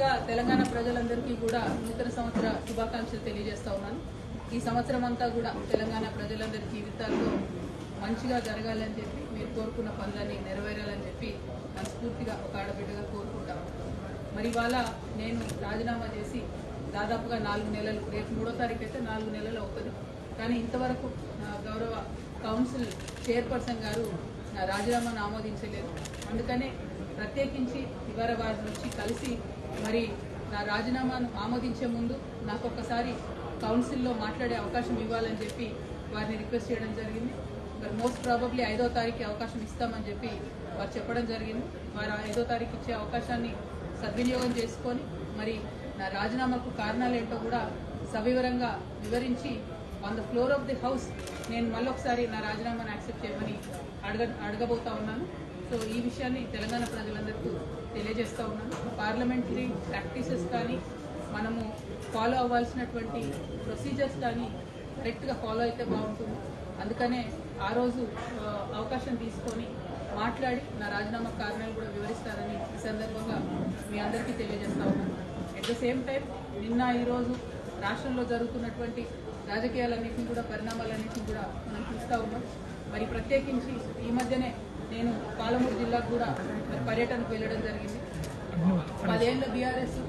ముందుగా తెలంగాణ ప్రజలందరికీ కూడా నూతన సంవత్సర శుభాకాంక్షలు తెలియజేస్తా ఉన్నాను. ఈ సంవత్సరం అంతా కూడా తెలంగాణ ప్రజలందరి జీవితాల్లో మంచిగా జరగాలని చెప్పి మీరు కోరుకున్న పనులన్నీ నెరవేరాలని చెప్పి మనస్ఫూర్తిగా ఒక ఆడబిడ్డగా కోరుకుంటాము. మరి ఇవాళ నేను రాజీనామా చేసి దాదాపుగా 4 నెలలు, రేపు 3వ తారీఖు అయితే 4 నెలలు అవుతుంది. కానీ ఇంతవరకు గౌరవ కౌన్సిల్ చైర్పర్సన్ గారు నా రాజీనామాను ఆమోదించలేదు. అందుకనే ప్రత్యేకించి ఇవాళ వారి నుంచి కలిసి మరి నా రాజీనామాను ఆమోదించే ముందు నాకు ఒక్కసారి కౌన్సిల్లో మాట్లాడే అవకాశం ఇవ్వాలని చెప్పి వారిని రిక్వెస్ట్ చేయడం జరిగింది. మరి మోస్ట్ ప్రాబబ్లీ 5వ తారీఖు అవకాశం ఇస్తామని చెప్పి వారు చెప్పడం జరిగింది. వారు 5వ తారీఖు ఇచ్చే అవకాశాన్ని సద్వినియోగం చేసుకొని మరి నా రాజీనామాకు కారణాలు ఏంటో కూడా సవివరంగా వివరించి on the floor of the house నేను మళ్ళొకసారి నా రాజీనామాను యాక్సెప్ట్ చేయమని అడగబోతా ఉన్నాను. సో ఈ విషయాన్ని తెలంగాణ ప్రజలందరికీ తెలియజేస్తూ ఉన్నాను. పార్లమెంటరీ ప్రాక్టీసెస్ కానీ మనము ఫాలో అవ్వాల్సినటువంటి ప్రొసీజర్స్ కానీ కరెక్ట్గా ఫాలో అయితే బాగుంటుంది. అందుకనే ఆ రోజు అవకాశం తీసుకొని మాట్లాడి నా రాజీనామా కారణాలు కూడా వివరిస్తారని ఈ సందర్భంగా మీ అందరికీ తెలియజేస్తా ఉన్నాను. అట్ ద సేమ్ టైం నిన్న ఈరోజు రాష్ట్రంలో జరుగుతున్నటువంటి రాజకీయాలన్నింటినీ కూడా, పరిణామాలన్నింటినీ కూడా మనం చూస్తూ ఉన్నాం. మరి ప్రత్యేకించి ఈ మధ్యనే నేను పాలమూరు జిల్లాకు కూడా పర్యటనకు వెళ్ళడం జరిగింది. 10 ఏళ్ల బీఆర్ఎస్,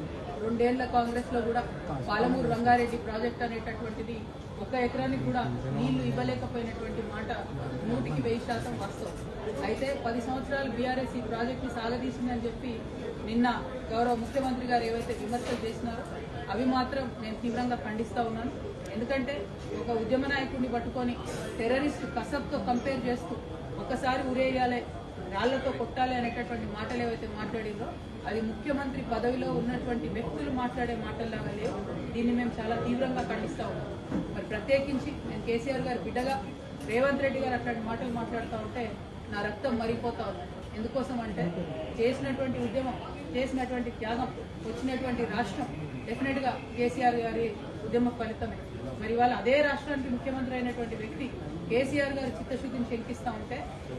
2 ఏళ్ల కాంగ్రెస్లో కూడా పాలమూరు రంగారెడ్డి ప్రాజెక్ట్ అనేటటువంటిది 1 ఎకరానికి కూడా నీళ్లు ఇవ్వలేకపోయినటువంటి మాట 100% వాస్తవం. అయితే 10 సంవత్సరాలు బీఆర్ఎస్ ఈ ప్రాజెక్టుని సాగదీసిందని చెప్పి నిన్న గౌరవ ముఖ్యమంత్రి గారు ఏవైతే విమర్శలు చేసినారో అవి మాత్రం నేను తీవ్రంగా ఖండిస్తూ ఉన్నాను. ఎందుకంటే ఒక ఉద్యమ నాయకుడిని పట్టుకొని టెర్రరిస్ట్ కసబ్తో కంపేర్ చేస్తూ ఒకసారి ఉరేయాలి, రాళ్లతో కొట్టాలి అనేటటువంటి మాటలు ఏవైతే మాట్లాడిందో అది ముఖ్యమంత్రి పదవిలో ఉన్నటువంటి వ్యక్తులు మాట్లాడే మాటల్లాగా లేవు. దీన్ని మేము చాలా తీవ్రంగా ఖండిస్తూ ఉన్నాం. మరి ప్రత్యేకించి నేను కేసీఆర్ గారు బిడ్డగా రేవంత్ రెడ్డి గారు అట్లాంటి మాటలు మాట్లాడుతూ ఉంటే నా రక్తం మరిగిపోతా ఉంది. ఎందుకోసం అంటే చేసినటువంటి ఉద్యమం, చేసినటువంటి త్యాగం, వచ్చినటువంటి రాష్ట్రం డెఫినెట్గా కేసీఆర్ గారి ఉద్యమ ఫలితమే. మరి వాళ్ళ అదే రాష్ట్రానికి ముఖ్యమంత్రి అయినటువంటి వ్యక్తి కేసీఆర్ గారి చిత్తశుద్ధిని శంకిస్తూ ఉంటే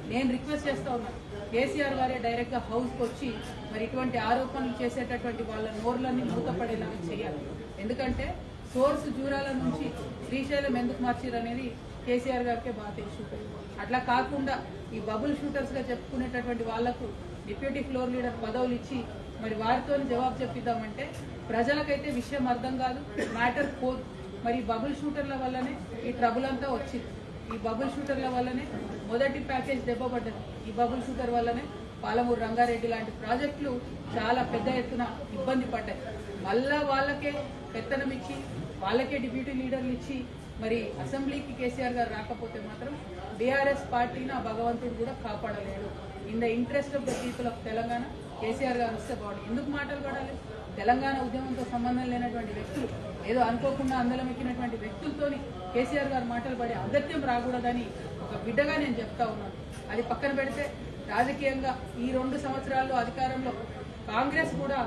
నేను రిక్వెస్ట్ చేస్తూ ఉన్నాను, కేసీఆర్ గారే డైరెక్ట్గా హౌస్కి వచ్చి మరి ఇటువంటి ఆరోపణలు చేసేటటువంటి వాళ్ళ నోర్లన్నీ మూతపడేలాగా చేయాలి. ఎందుకంటే సోర్స్ జూరాల నుంచి శ్రీశైలం ఎందుకు మార్చారు అనేది కేసీఆర్ గారికే బాగా తెలుసు. అట్లా కాకుండా ఈ బబుల్ షూటర్స్గా చెప్పుకునేటటువంటి వాళ్లకు డిప్యూటీ ఫ్లోర్ లీడర్ పదవులు ఇచ్చి మరి వారితో జవాబు చెప్పిద్దామంటే ప్రజలకైతే విషయం అర్థం కాదు, మ్యాటర్ పోదు. మరి బబుల్ షూటర్ల వల్లనే ఈ ట్రబుల్ అంతా వచ్చింది. ఈ బబుల్ షూటర్ల వల్లనే మొదటి ప్యాకేజ్ దెబ్బపడ్డది. ఈ బబుల్ షూటర్ వల్లనే పాలమూరు రంగారెడ్డి లాంటి ప్రాజెక్టులు చాలా పెద్ద ఎత్తున ఇబ్బంది పడ్డాయి. మళ్ళా వాళ్ళకే పెత్తనం ఇచ్చి, వాళ్ళకే డిప్యూటీ లీడర్లు ఇచ్చి మరి అసెంబ్లీకి కేసీఆర్ గారు రాకపోతే మాత్రం బీఆర్ఎస్ పార్టీని ఆ భగవంతుడు కూడా కాపాడలేడు. In the interest of the people of Telangana KCR గారు వస్తే బాగుంది. ఎందుకు మాటలు పడాలి? తెలంగాణ ఉద్యమంతో సంబంధం లేనటువంటి వ్యక్తులు, ఏదో అనుకోకుండా అందలం ఎక్కినటువంటి వ్యక్తులతోని కేసీఆర్ గారు మాటలు పడే అగత్యం రాకూడదని ఒక బిడ్డగా నేను చెప్తా ఉన్నాను. అది పక్కన పెడితే రాజకీయంగా ఈ 2 సంవత్సరాల్లో అధికారంలో కాంగ్రెస్ కూడా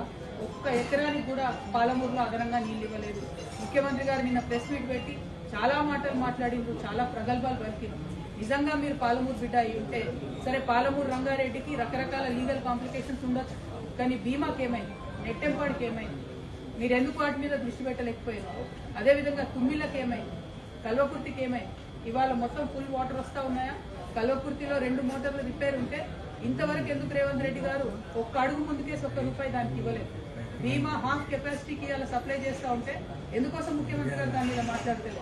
1 ఎకరానికి కూడా పాలమూరులో అదనంగా నీళ్ళు ఇవ్వలేదు. ముఖ్యమంత్రి గారు నిన్న ప్రెస్ మీట్ పెట్టి చాలా మాటలు మాట్లాడిండ్రు, చాలా ప్రగల్భాలు పలికిండ్రు. నిజంగా మీరు పాలమూరు బిడ్డ అయి ఉంటే సరే, పాలమూరు రంగారెడ్డికి రకరకాల లీగల్ కాంప్లికేషన్స్ ఉండొచ్చు, కానీ బీమాకి ఏమైంది, నెట్టెంపాడికి ఏమైంది, మీరు ఎందుకు వాటి మీద దృష్టి పెట్టలేకపోయారు? అదేవిధంగా తుమ్మిళ్ళకి ఏమైంది, కల్వకుర్తికి ఏమైంది? ఇవాళ మొత్తం ఫుల్ వాటర్ వస్తూ ఉన్నాయా? కల్వకుర్తిలో 2 మోటార్లు రిపేర్ ఉంటే ఇంతవరకు ఎందుకు రేవంత్ రెడ్డి గారు 1 అడుగు ముందుకేసి 1 రూపాయి దానికి ఇవ్వలేదు? బీమా హాఫ్ కెపాసిటీకి అలా సప్లై చేస్తూ ఉంటే ఎందుకోసం ముఖ్యమంత్రి గారు దాని మీద మాట్లాడతారు?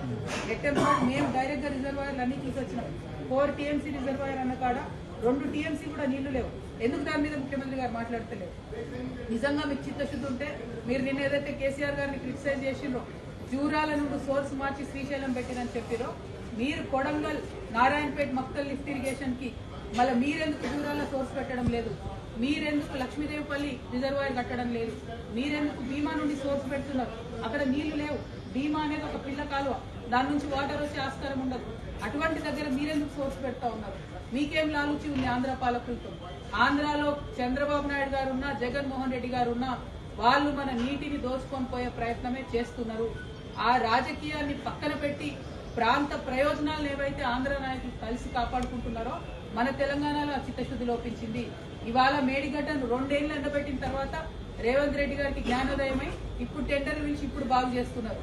నెట్టెంపాడు మేము డైరెక్ట్గా రిజర్వాయర్లు అన్నీ చూసి వచ్చినాం. 4 TMC రిజర్వాయర్ అన్న కాడ 2 TMC కూడా నీళ్లు లేవు. ఎందుకు దాని మీద ముఖ్యమంత్రి గారు మాట్లాడతలేరు? నిజంగా మీకు చిత్తశుద్ధి ఉంటే మీరు నిన్న ఏదైతే కేసీఆర్ గారిని క్రిటిసైజ్ చేసిండ్రో, జూరాల నుండి సోర్స్ మార్చి శ్రీశైలం పెట్టినని చెప్పిరో, మీరు కొడంగల్, నారాయణపేట, మక్తల్ లిఫ్ట్ ఇరిగేషన్కి మళ్ళీ మీరెందుకు జూరాల సోర్స్ పెట్టడం లేదు? మీరెందుకు లక్ష్మీదేవిపల్లి రిజర్వాయర్ కట్టడం లేదు? మీరెందుకు భీమా నుండి సోర్స్ పెడుతున్నారు? అక్కడ నీళ్లు లేవు. భీమా అనేది ఒక పిల్ల కాలువ, దాని నుంచి వాటర్ వచ్చే ఆస్కారం ఉండదు. అటువంటి దగ్గర మీరెందుకు సోర్స్ పెడతా ఉన్నారు? మీకేం లాలుచి ఉంది ఆంధ్ర పాలకులతో? ఆంధ్రాలో చంద్రబాబు నాయుడు గారు ఉన్నా, జగన్మోహన్ రెడ్డి గారు ఉన్నా, వాళ్ళు మన నీటిని దోచుకొని పోయే ప్రయత్నమే చేస్తున్నారు. ఆ రాజకీయాన్ని పక్కన పెట్టి ప్రాంత ప్రయోజనాలను ఏవైతే ఆంధ్ర నాయకులు కలిసి కాపాడుకుంటున్నారో మన తెలంగాణలో చిత్తశుద్ధి లోపించింది. ఇవాళ మేడిగడ్డను 2 ఏళ్లు ఎండబెట్టిన తర్వాత రేవంత్ రెడ్డి గారికి జ్ఞానోదయమై ఇప్పుడు టెండర్లు పిలిచి ఇప్పుడు బాగు చేస్తున్నారు.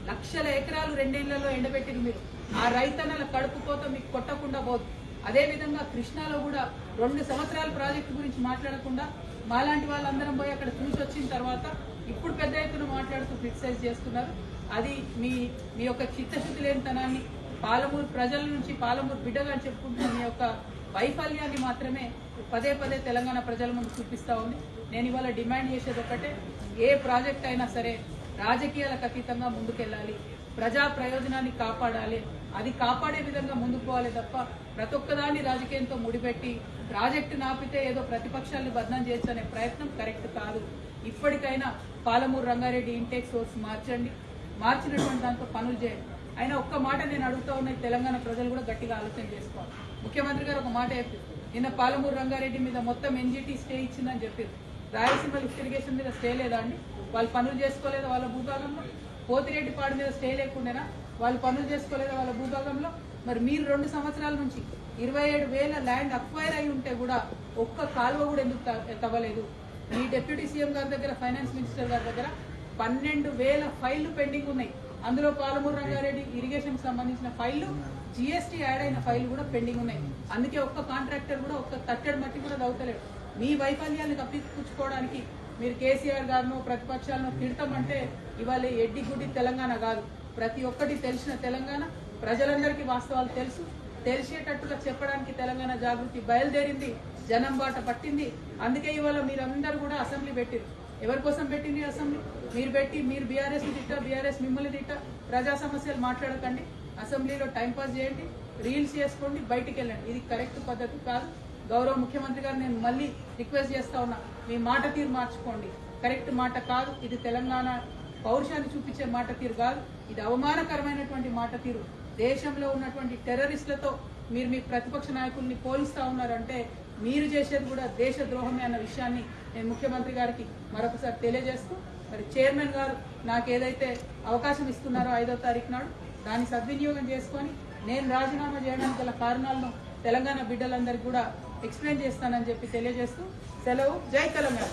లక్షల ఎకరాలు 2 ఏళ్లలో ఎండబెట్టిన మీరు ఆ రైతన్నల కడుపు కోత మీకు కొట్టకుండా పోదు. అదేవిధంగా కృష్ణాలో కూడా 2 సంవత్సరాల ప్రాజెక్టు గురించి మాట్లాడకుండా మాలాంటి వాళ్ళందరం పోయి అక్కడ చూసి వచ్చిన తర్వాత ఇప్పుడు పెద్ద ఎత్తున మాట్లాడుతూ క్రిటిసైజ్ చేస్తున్నారు. అది మీ యొక్క చిత్తశుద్ధి లేనితనాన్ని, పాలమూరు ప్రజల నుంచి పాలమూరు బిడ్డగా చెప్పుకుంటున్న మీ యొక్క వైఫల్యాన్ని మాత్రమే పదే పదే తెలంగాణ ప్రజల ముందు చూపిస్తా ఉంది. నేను ఇవాళ డిమాండ్ చేసేది ఒకటే, ఏ ప్రాజెక్ట్ అయినా సరే రాజకీయాలకు అతీతంగా ముందుకెళ్ళాలి, ప్రజా ప్రయోజనాన్ని కాపాడాలి, అది కాపాడే విధంగా ముందుకు పోవాలి తప్ప ప్రతి ఒక్కదాన్ని రాజకీయంతో ముడిపెట్టి ప్రాజెక్టు నాపితే ఏదో ప్రతిపక్షాలను బదనాం చేయొచ్చనే ప్రయత్నం కరెక్ట్ కాదు. ఇప్పటికైనా పాలమూరు రంగారెడ్డి ఇంటేక్ సోర్స్ మార్చండి, మార్చినటువంటి దాంతో పనులు చేయండి. అయినా ఒక్క మాట నేను అడుగుతా ఉన్న తెలంగాణ ప్రజలు కూడా గట్టిగా ఆలోచన చేసుకోవాలి. ముఖ్యమంత్రి గారు ఒక మాట చెప్పారు, నిన్న పాలమూరు రంగారెడ్డి మీద మొత్తం ఎన్జీటీ స్టే ఇచ్చిందని చెప్పారు. రాయలసీమ లిఫ్ట్ ఇరిగేషన్ మీద స్టే లేదా అండి? వాళ్ళు పనులు చేసుకోలేదా వాళ్ళ భూభాగంలో? పోతిరెడ్డిపాడు మీద స్టే లేకుండానా? వాళ్ళు పనులు చేసుకోలేదా వాళ్ళ భూభాగంలో? మరి మీరు 2 సంవత్సరాల నుంచి 27,000 ల్యాండ్ అక్వైర్ అయి ఉంటే కూడా ఒక్క కాలువ కూడా ఎందుకు తవ్వలేదు? మీ డిప్యూటీ సీఎం గారి దగ్గర, ఫైనాన్స్ మినిస్టర్ గారి దగ్గర 12,000 ఫైళ్లు పెండింగ్ ఉన్నాయి. అందులో పాలమూరు రంగారెడ్డి ఇరిగేషన్ కి సంబంధించిన ఫైళ్లు, జీఎస్టీ యాడ్ అయిన ఫైళ్లు కూడా పెండింగ్ ఉన్నాయి. అందుకే ఒక్క కాంట్రాక్టర్ కూడా ఒక్క తట్టెడు మట్టి కూడా దవ్వుతలేడు. మీ వైఫల్యాన్ని కప్పిపుచ్చుకోవడానికి మీరు కేసీఆర్ గారినో ప్రతిపక్షాలను తిడతామంటే ఇవాళ ఎడ్డి గుడ్డి తెలంగాణ కాదు, ప్రతి ఒక్కటి తెలిసిన తెలంగాణ. ప్రజలందరికీ వాస్తవాలు తెలుసు, తెలిసేటట్టుగా చెప్పడానికి తెలంగాణ జాగృతి బయలుదేరింది, జనం బాట పట్టింది. అందుకే ఇవాళ మీరందరూ కూడా అసెంబ్లీ పెట్టారు. ఎవరి కోసం పెట్టింది అసెంబ్లీ? మీరు పెట్టి మీరు బీఆర్ఎస్ తిట్టా, బీఆర్ఎస్ మిమ్మల్ని తిట్టా, ప్రజా సమస్యలు మాట్లాడకండి, అసెంబ్లీలో టైంపాస్ చేయండి, రీల్స్ చేసుకోండి, బయటికి వెళ్ళండి. ఇది కరెక్ట్ పద్ధతి కాదు. గౌరవ ముఖ్యమంత్రి గారు నేను మళ్ళీ రిక్వెస్ట్ చేస్తా ఉన్నా, మీ మాట తీరు మార్చుకోండి. కరెక్ట్ మాట కాదు ఇది, తెలంగాణ పౌరుషాన్ని చూపించే మాట తీరు కాదు, ఇది అవమానకరమైనటువంటి మాట తీరు. దేశంలో ఉన్నటువంటి టెర్రరిస్టులతో మీరు మీ ప్రతిపక్ష నాయకుల్ని పోలిస్తా ఉన్నారంటే మీరు చేసేది కూడా దేశ ద్రోహమే అన్న విషయాన్ని నేను ముఖ్యమంత్రి గారికి మరొకసారి తెలియజేస్తూ, మరి చైర్మన్ గారు నాకు ఏదైతే అవకాశం ఇస్తున్నారో 5వ తారీఖు నాడు దాన్ని సద్వినియోగం చేసుకొని నేను రాజీనామా చేయడానికి గల కారణాలను తెలంగాణ బిడ్డలందరికీ కూడా ఎక్స్ప్లెయిన్ చేస్తానని చెప్పి తెలియజేస్తూ సెలవు. జై తెలంగాణ.